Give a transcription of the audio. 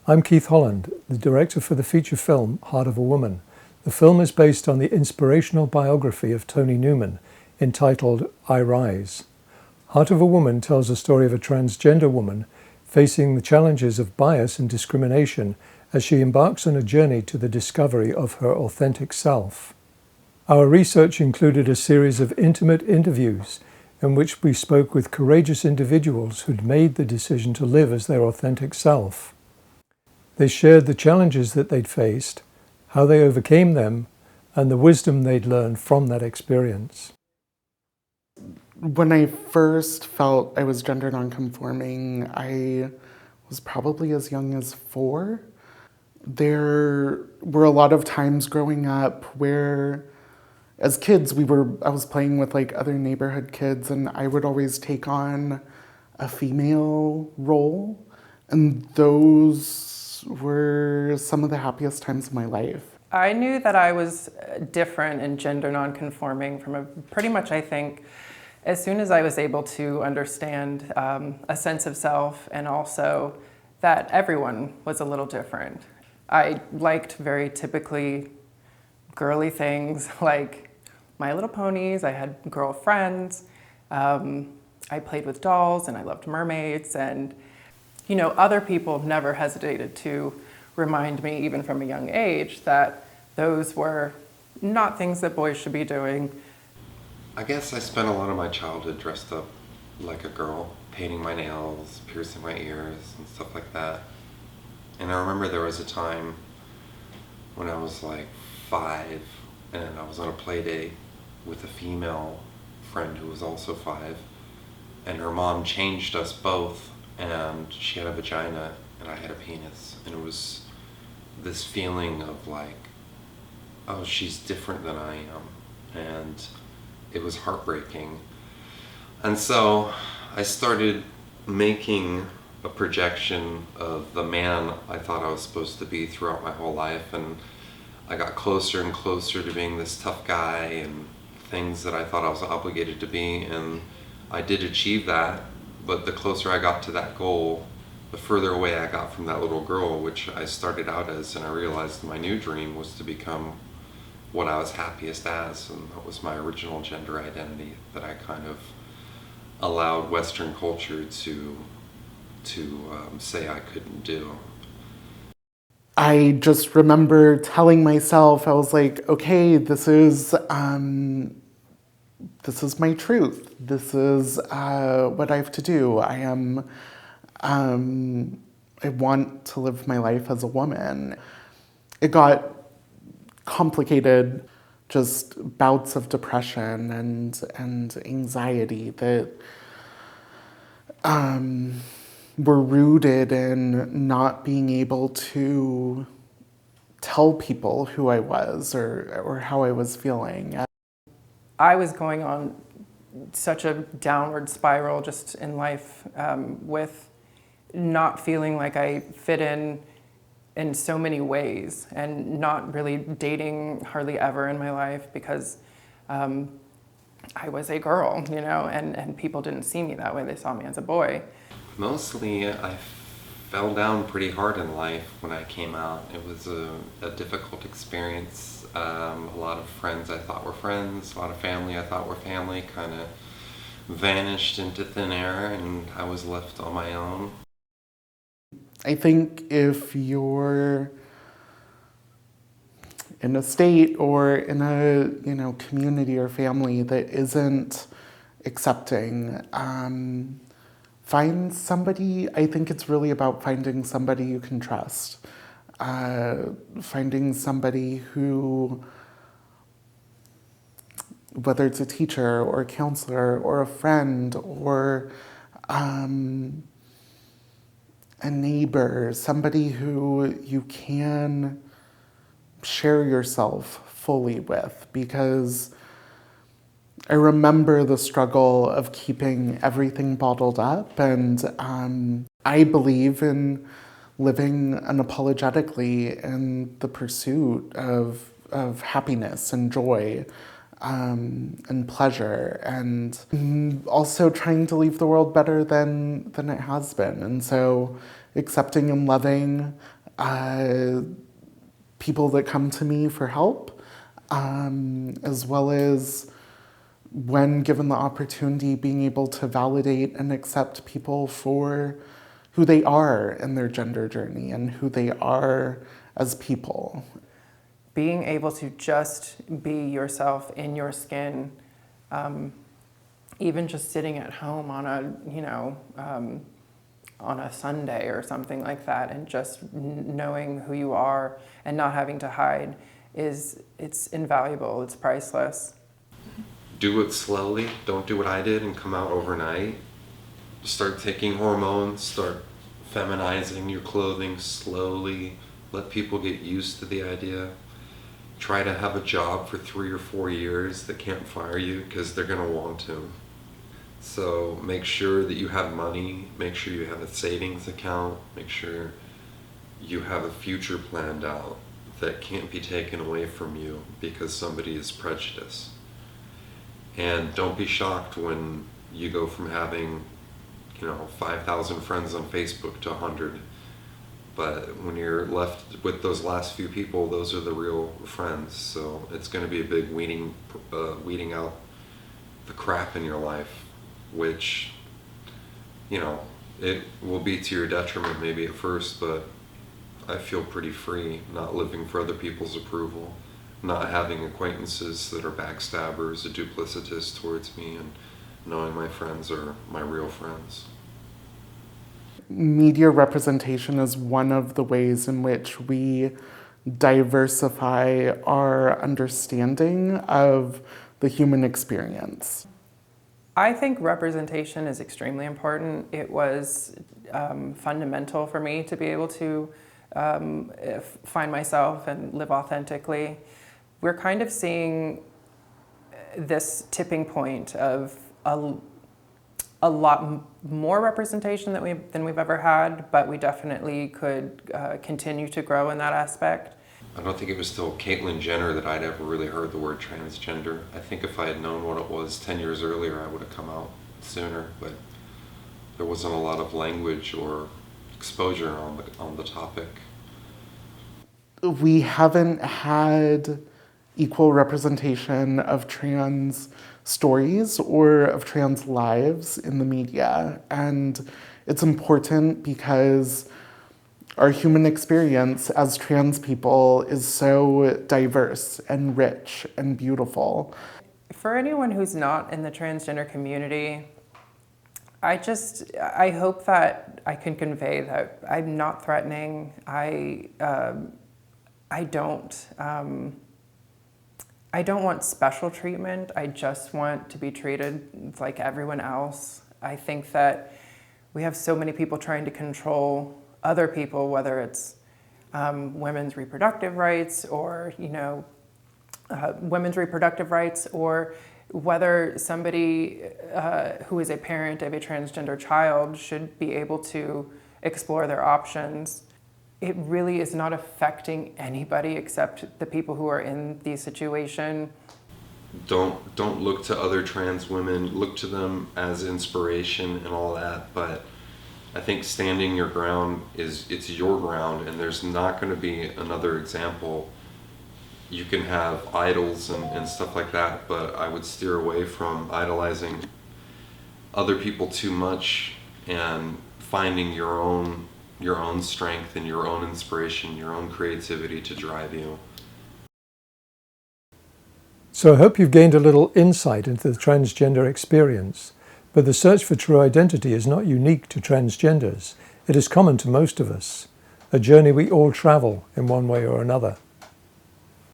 I'm Keith Holland, the director for the feature film Heart of a Woman. The film is based on the inspirational biography of Tony Newman, entitled I Rise. Heart of a Woman tells the story of a transgender woman facing the challenges of bias and discrimination as she embarks on a journey to the discovery of her authentic self. Our research included a series of intimate interviews in which we spoke with courageous individuals who'd made the decision to live as their authentic self. They shared the challenges that they'd faced, how they overcame them, and the wisdom they'd learned from that experience. When I first felt I was gender nonconforming, I was probably as young as 4. There were a lot of times growing up where, as kids, I was playing with like other neighborhood kids, and I would always take on a female role, and those were some of the happiest times of my life. I knew that I was different and gender nonconforming from pretty much, I think, as soon as I was able to understand a sense of self, and also that everyone was a little different. I liked very typically girly things like My Little Ponies. I had girlfriends. I played with dolls, and I loved mermaids. And other people never hesitated to remind me, even from a young age, that those were not things that boys should be doing. I guess I spent a lot of my childhood dressed up like a girl, painting my nails, piercing my ears, and stuff like that. And I remember there was a time when I was like 5, and I was on a play date with a female friend who was also 5, and her mom changed us both, and she had a vagina and I had a penis, and it was this feeling of like, oh, she's different than I am, and it was heartbreaking. And so I started making a projection of the man I thought I was supposed to be throughout my whole life, and I got closer and closer to being this tough guy and things that I thought I was obligated to be, and I did achieve that. But the closer I got to that goal, the further away I got from that little girl, which I started out as, and I realized my new dream was to become what I was happiest as, and that was my original gender identity that I kind of allowed Western culture to say I couldn't do. I just remember telling myself, I was like, okay, this is my truth. This is what I have to do. I want to live my life as a woman. It got complicated, just bouts of depression and anxiety that were rooted in not being able to tell people who I was or how I was feeling. I was going on such a downward spiral just in life, with not feeling like I fit in so many ways, and not really dating hardly ever in my life because I was a girl, and people didn't see me that way. They saw me as a boy. Mostly I fell down pretty hard in life when I came out. It was a difficult experience. A lot of friends I thought were friends, a lot of family I thought were family kind of vanished into thin air, and I was left on my own. I think if you're in a state or in a community or family that isn't accepting, find somebody. I think it's really about finding somebody you can trust. Finding somebody who, whether it's a teacher or a counselor or a friend or a neighbor, somebody who you can share yourself fully with, because I remember the struggle of keeping everything bottled up, and I believe in living unapologetically in the pursuit of happiness and joy and pleasure, and also trying to leave the world better than it has been. And so accepting and loving people that come to me for help, as well as when given the opportunity, being able to validate and accept people for who they are in their gender journey and who they are as people. Being able to just be yourself in your skin, even just sitting at home on a Sunday or something like that, and just knowing who you are and not having to hide it's invaluable, it's priceless. Do it slowly. Don't do what I did and come out overnight. Start taking hormones, start feminizing your clothing slowly. Let people get used to the idea. Try to have a job for 3 or 4 years that can't fire you because they're going to want to. So make sure that you have money, make sure you have a savings account, make sure you have a future planned out that can't be taken away from you because somebody is prejudiced. And don't be shocked when you go from having, 5,000 friends on Facebook to 100. But when you're left with those last few people, those are the real friends. So it's going to be a big weeding out the crap in your life, which, it will be to your detriment maybe at first, but I feel pretty free not living for other people's approval, not having acquaintances that are backstabbers or duplicitous towards me, and knowing my friends are my real friends. Media representation is one of the ways in which we diversify our understanding of the human experience. I think representation is extremely important. It was fundamental for me to be able to find myself and live authentically. We're kind of seeing this tipping point of a lot more representation than we've ever had, but we definitely could continue to grow in that aspect. I don't think it was till Caitlyn Jenner that I'd ever really heard the word transgender. I think if I had known what it was 10 years earlier, I would have come out sooner, but there wasn't a lot of language or exposure on the topic. We haven't had equal representation of trans stories or of trans lives in the media. And it's important because our human experience as trans people is so diverse and rich and beautiful. For anyone who's not in the transgender community, I hope that I can convey that I'm not threatening. I don't want special treatment. I just want to be treated like everyone else. I think that we have so many people trying to control other people, whether it's women's reproductive rights or women's reproductive rights, or whether somebody who is a parent of a transgender child should be able to explore their options. It really is not affecting anybody except the people who are in the situation. Don't look to other trans women, look to them as inspiration and all that, but I think standing your ground it's your ground, and there's not going to be another example. You can have idols and stuff like that, but I would steer away from idolizing other people too much and finding your own strength and your own inspiration, your own creativity to drive you. So I hope you've gained a little insight into the transgender experience, but the search for true identity is not unique to transgenders. It is common to most of us, a journey we all travel in one way or another.